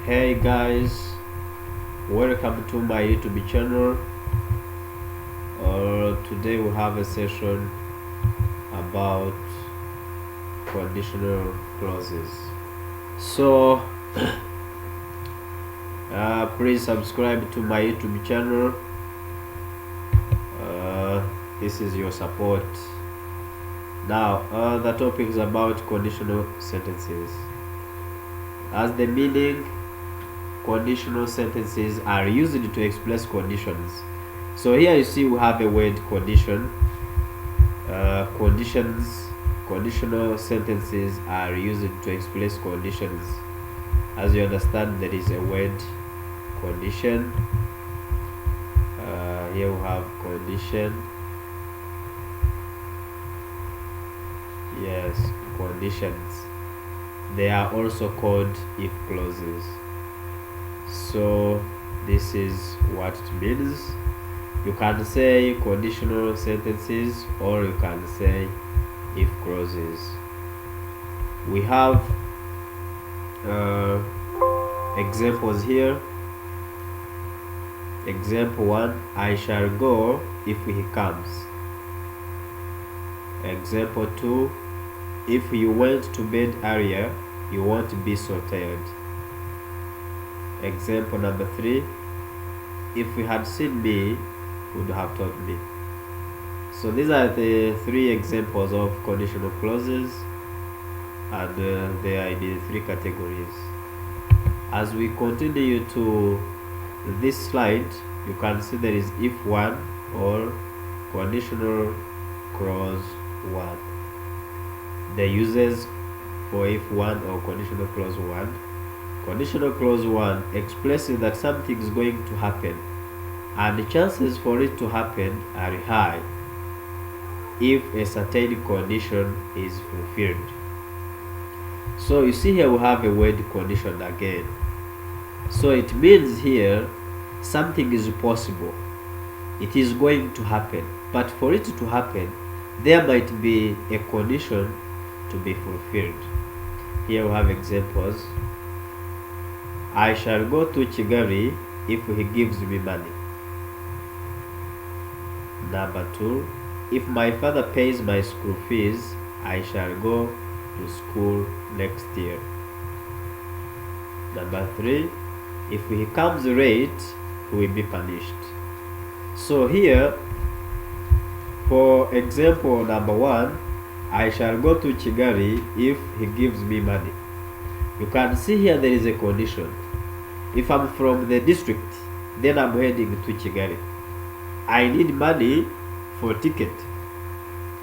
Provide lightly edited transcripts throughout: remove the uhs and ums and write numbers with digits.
Hey guys, welcome to my YouTube channel. Today we have a session about conditional clauses. So please subscribe to my YouTube channel. This is your support. Now the topic is about conditional sentences. As the meaning, conditional sentences are used to express conditions. So here you see we have a word condition. Conditional sentences are used to express conditions. As you understand, there is a word condition. Here we have condition. Yes, conditions. They are also called if clauses. So this is what it means. You can say conditional sentences or you can say if clauses. We have examples here. Example 1, I shall go if he comes. Example 2, if you went to bed earlier, you won't be so tired. Example number 3, if you had seen me, you would have told me. So these are the 3 examples of conditional clauses, and they are in the 3 categories. As we continue to this slide, you can see there is if 1 or conditional clause 1. The uses for if 1 or conditional clause 1. Conditional clause 1 expresses that something is going to happen, and the chances for it to happen are high if a certain condition is fulfilled. So you see here we have a word condition again. So it means here something is possible. It is going to happen. But for it to happen, there might be a condition to be fulfilled. Here we have examples. I shall go to Kigali if he gives me money. Number 2, if my father pays my school fees, I shall go to school next year. Number 3, if he comes late, he will be punished. So here, for example number 1, I shall go to Kigali if he gives me money. You can see here there is a condition. If I'm from the district, then I'm heading to Kigali. I need money for ticket.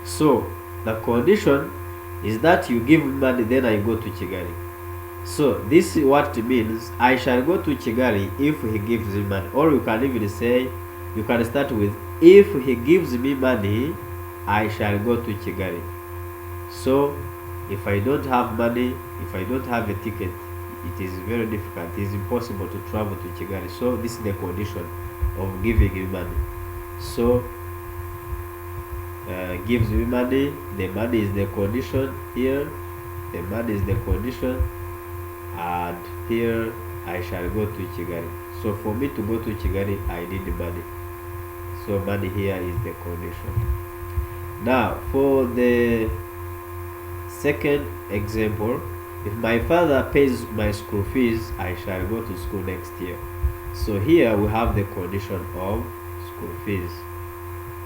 So the condition is that you give me money, then I go to Kigali. So this is what it means. I shall go to Kigali if he gives me money. Or you can even say, you can start with, if he gives me money, I shall go to Kigali. So if I don't have money, if I don't have a ticket, it is very difficult. It is impossible to travel to Kigali. So this is the condition of giving me money. So gives me money. The money is the condition here. The money is the condition, and here I shall go to Kigali. So for me to go to Kigali, I need money. So money here is the condition. Now for the second example, if my father pays my school fees, I shall go to school next year. So here we have the condition of school fees.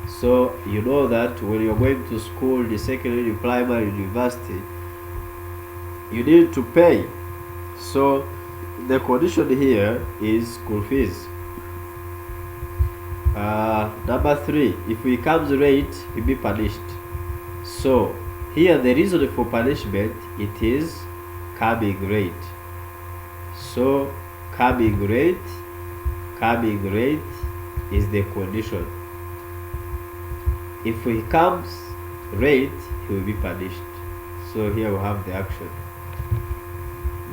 So you know that when you're going to school, the secondary, primary, university, you need to pay. So the condition here is school fees. Number 3, if he comes late, he'll be punished. So here the reason for punishment, it is coming late. So coming late is the condition. If he comes late, he will be punished. So here we have the action.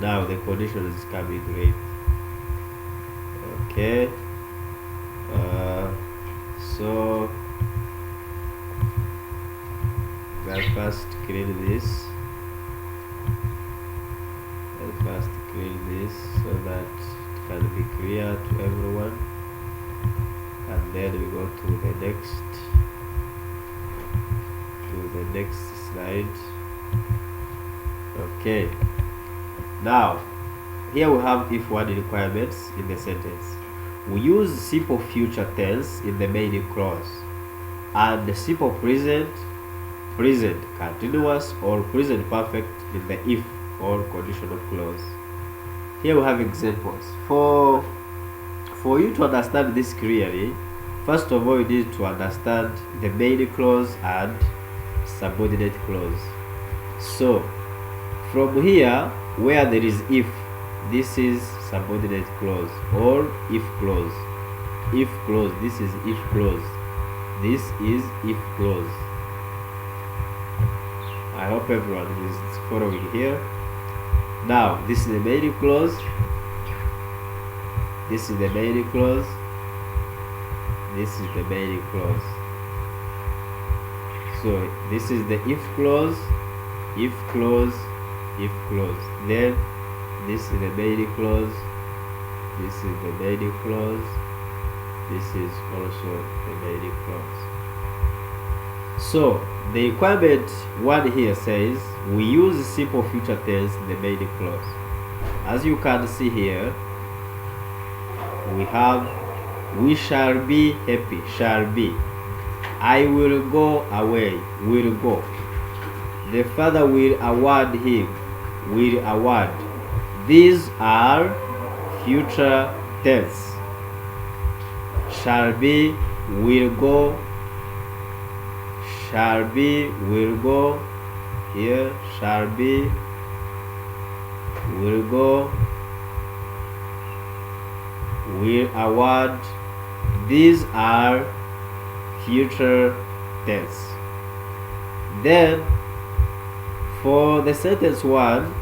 Now the condition is coming late. Okay. So let's first clean this. this so that it can be clear to everyone, and then we go to the next slide. Okay, now here we have if one requirements in the sentence. We use simple future tense in the main clause and simple present, present continuous, or present perfect in the if or conditional clause. Here we have examples. For you to understand this clearly, first of all you need to understand the main clause and subordinate clause. So from here where there is if, this is subordinate clause or if clause. If clause, this is if clause. This is if clause. I hope everyone is following here. Now this is the main clause. This is the main clause. This is the main clause. So this is the if clause, if clause, if clause. Then this is the main clause. This is the main clause. This is also the main clause. So the requirement one here says we use simple future tense in the main clause. As you can see here, we have we shall be happy, shall be. I will go away, will go. The father will award him, will award. These are future tense. Shall be, will go. Shall be, will go. Here, shall be, will go, will award. These are future tense. Then for the sentence one,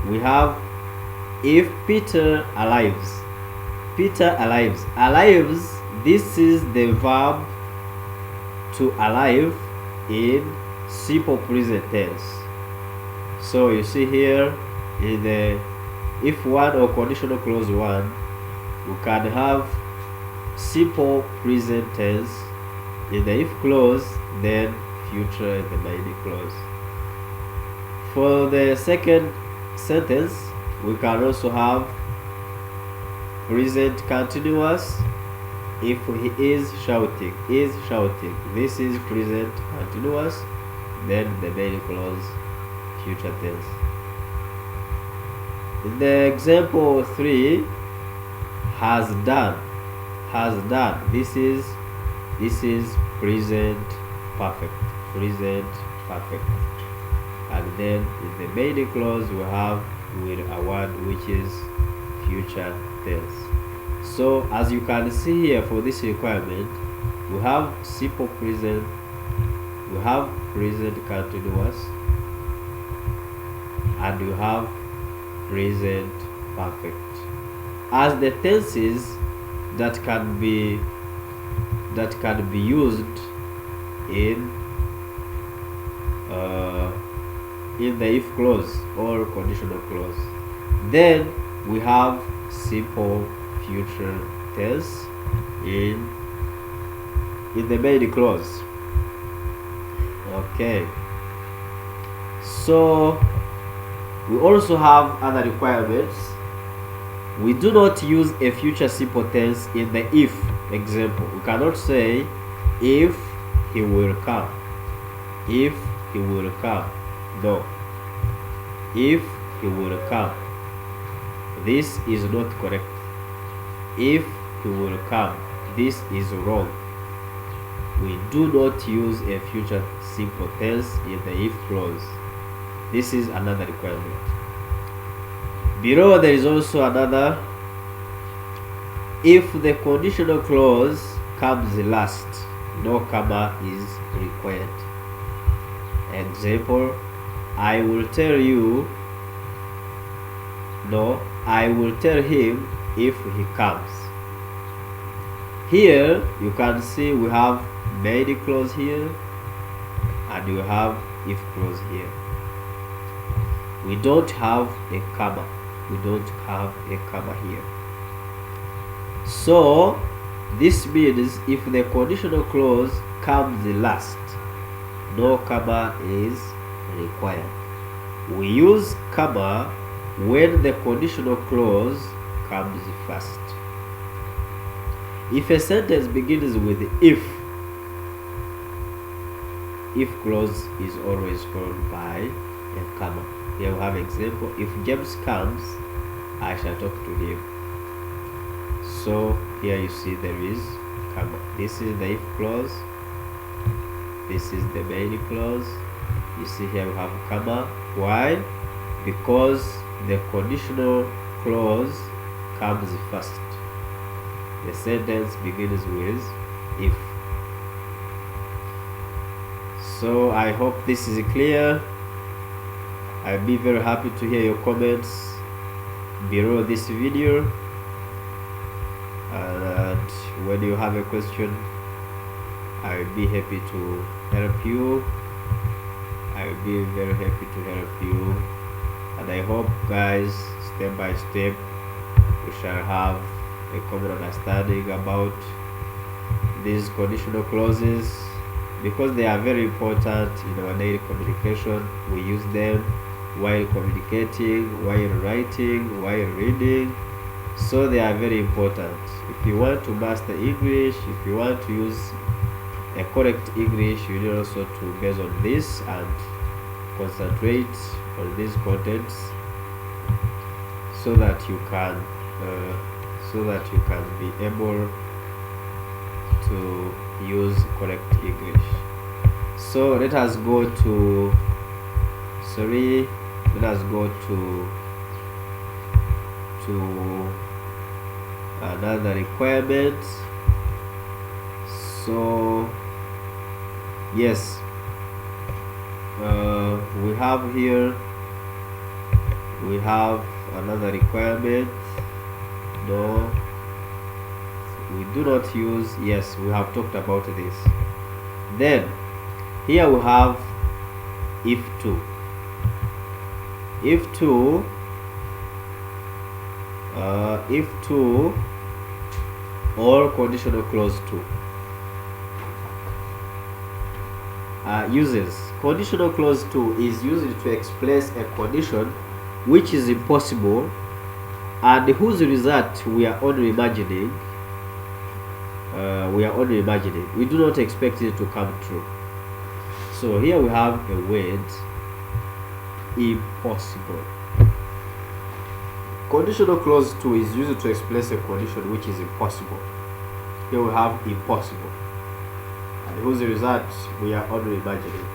we have if Peter arrives. Peter arrives. Arrives, this is the verb to arrive in simple present tense. So you see here in the if one or conditional clause one, we can have simple present tense in the if clause, then future in the main clause. For the second sentence, we can also have present continuous if he is shouting, is shouting. This is present continuous, then the main clause future tense. In the example 3, has done, has done. This is present perfect, present perfect. And then in the main clause we have will award, which is future tense. So as you can see here, for this requirement we have simple present, we have present continuous, and you have present perfect as the tenses that can be used in the if clause or conditional clause. Then we have simple future tense in the main clause. Okay, so we also have other requirements. We do not use a future simple tense in the if example. We cannot say if he will come, if he will come. No, if he will come. This is not correct. If he will come, this is wrong. We do not use a future simple tense in the if clause. This is another requirement. Below there is also another. If the conditional clause comes last, no comma is required. Example, I will tell you. No, I will tell him if he comes. Here you can see we have main clause here and you have if clause here. We don't have a comma. we don't have a comma here. So this means if the conditional clause comes last, no comma is required. We use comma when the conditional clause comes first. If a sentence begins with if clause is always followed by a comma. Here we have example: if James comes, I shall talk to him. So here you see there is comma. This is the if clause. This is the main clause. You see here we have comma. Why? Because the conditional clause comes first. The sentence begins with if. So I hope this is clear. I'll be very happy to hear your comments below this video, and when you have a question, I'll be happy to help you. I'll be very happy to help you, and I hope, guys, step by step we shall have a common understanding about these conditional clauses, because they are very important in our daily communication. We use them while communicating, while writing, while reading, so they are very important. If you want to master English, if you want to use a correct English, you need also to base on this and concentrate on these contents, so that you can be able to use correct English. So let us go to another requirement. So yes, we have another requirement. No, we do not use. Yes, we have talked about this. Then here we have if to. If to or conditional clause to. Uses. Conditional clause to is used to express a condition which is impossible and whose result we are only imagining. We do not expect it to come true. So here we have a word impossible. Conditional clause 2 is used to express a condition which is impossible. Here we have impossible, and whose result we are only imagining.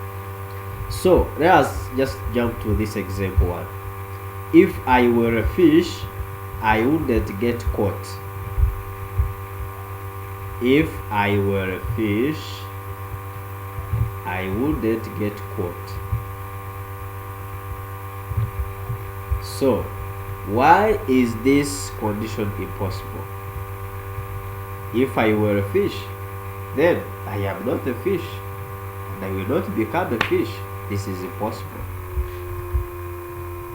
So let us just jump to this example one. If I were a fish, I wouldn't get caught. If I were a fish, I wouldn't get caught. So why is this condition impossible? If I were a fish, then I am not a fish, and I will not become a fish. This is impossible.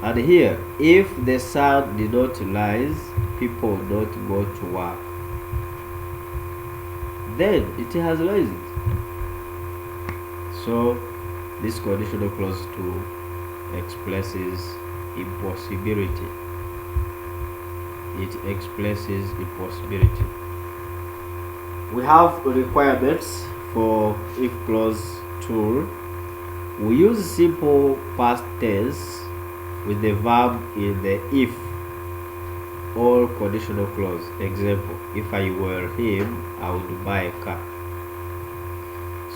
And here, if the sun did not rise, people would not go to work. Then it has risen. So this conditional clause 2 expresses impossibility. It expresses impossibility. We have requirements for if clause 2. We use simple past tense with the verb in the if or conditional clause. Example: if I were him, I would buy a car.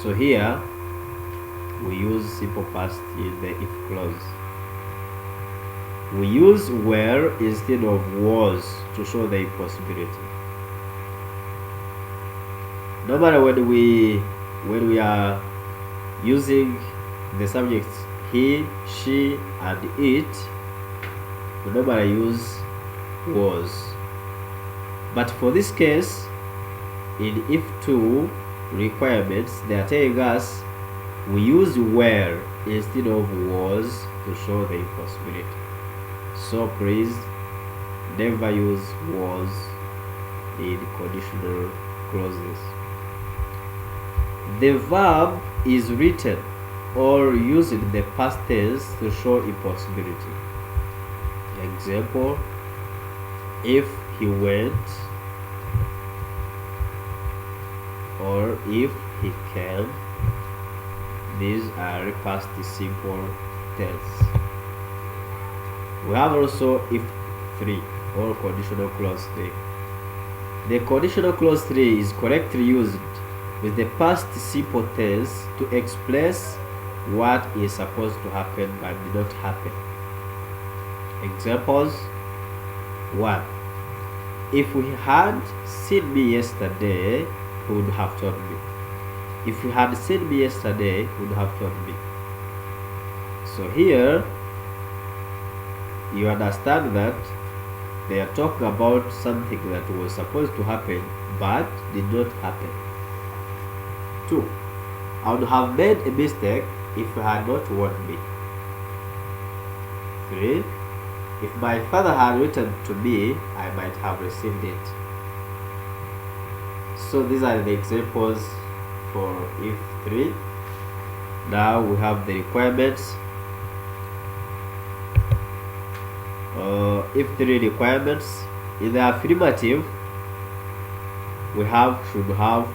So here we use simple past in the if clause. We use were instead of was to show the impossibility. Normally when we are using the subjects he, she, and it, we normally use was. But for this case, in if to requirements, they are telling us we use were instead of was to show the impossibility. So please never use was in conditional clauses. The verb is written or used in the past tense to show impossibility. Example, if he went, or if he came. These are past simple tense. We have also if 3 or conditional clause 3. The conditional clause 3 is correctly used with the past simple tense to express what is supposed to happen but did not happen. Examples: 1. If we had seen me yesterday, he would have told me. If you had seen me yesterday, you would have told me. So here, you understand that they are talking about something that was supposed to happen but did not happen. 2. I would have made a mistake if you had not warned me. 3. If my father had written to me, I might have received it. So these are the examples for if 3. Now we have the requirements. If 3 requirements. In the affirmative, we have should have,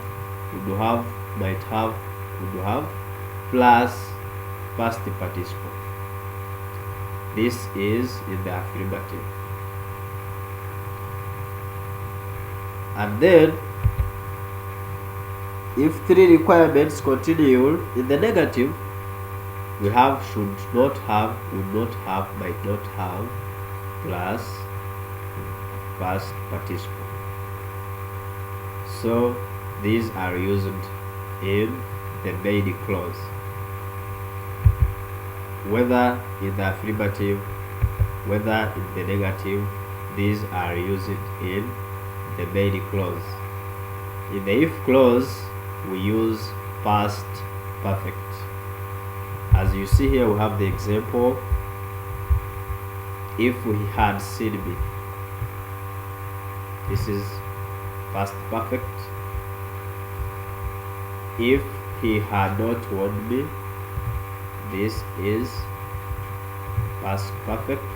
would have, might have, would have, plus past participle. This is in the affirmative. And then if 3 requirements continue in the negative, we have should not have, would not have, might not have, plus past participle. So these are used in the main clause. Whether in the affirmative, whether in the negative, these are used in the main clause. In the if clause, we use past perfect. As you see here, we have the example, if we had seen me. This is past perfect. If he had not warned me, this is past perfect.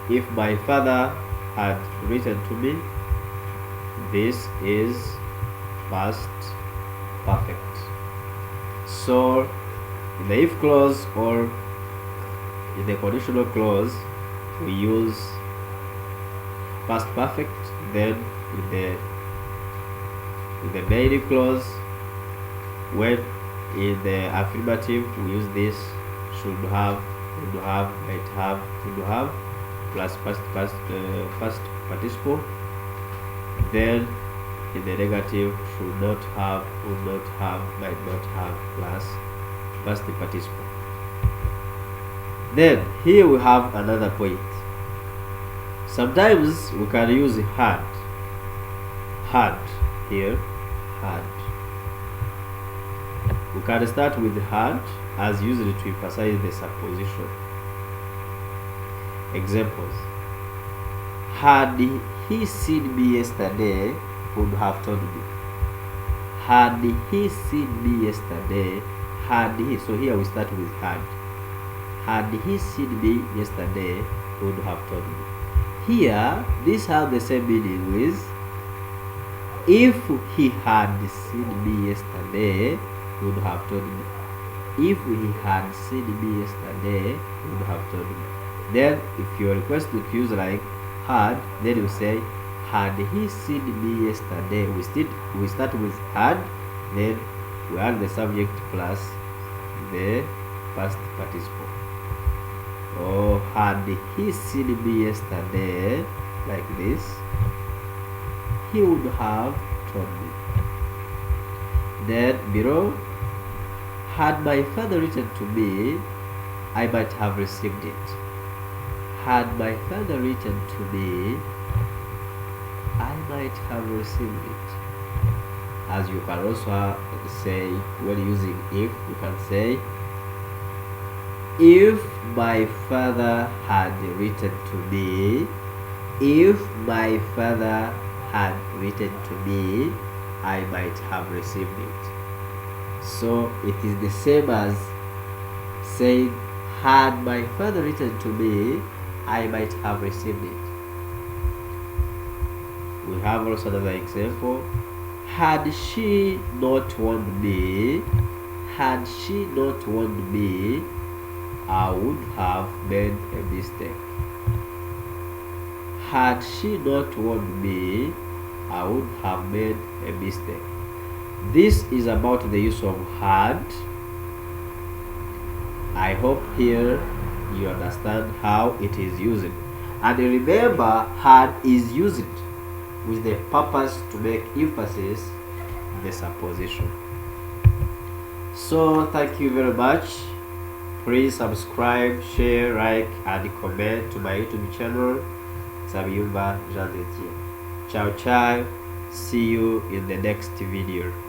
If my father had written to me, this is past perfect. So in the if clause or in the conditional clause, we use past perfect. Then in the main clause, when in the affirmative, we use this should have, would have, might have, would have, plus past participle. Then in the negative, should not have, would not have, might not have, plus past participle. Then here we have another point. Sometimes we can use had. Had here, had. We can start with had as used to emphasize the supposition. Examples: had he seen me yesterday, he would have told me. Had he seen me yesterday, had he. So here we start with had. Had he seen me yesterday, he would have told me. Here, these have the same meaning with if he had seen me yesterday, he would have told me. If he had seen me yesterday, he would have told me. Then, if you are requested to use like had, then you say had he seen me yesterday. We start with had, then we add the subject plus the past participle. Or had he seen me yesterday, like this, he would have told me. Then below, had my father written to me, I might have received it. Had my father written to me, I might have received it. As you can also say when using if, you can say if my father had written to me, If my father had written to me, I might have received it. So it is the same as saying, had my father written to me, I might have received it. We have also another example. Had she not warned me, had she not warned me, I would have made a mistake. Had she not warned me, I would have made a mistake. This is about the use of had. I hope here you understand how it is used. And remember, had is used with the purpose to make emphasis the supposition. So thank you very much. Please subscribe, share, like, and comment to my YouTube channel, Sabiyumba Jean Detier. Ciao ciao. See you in the next video.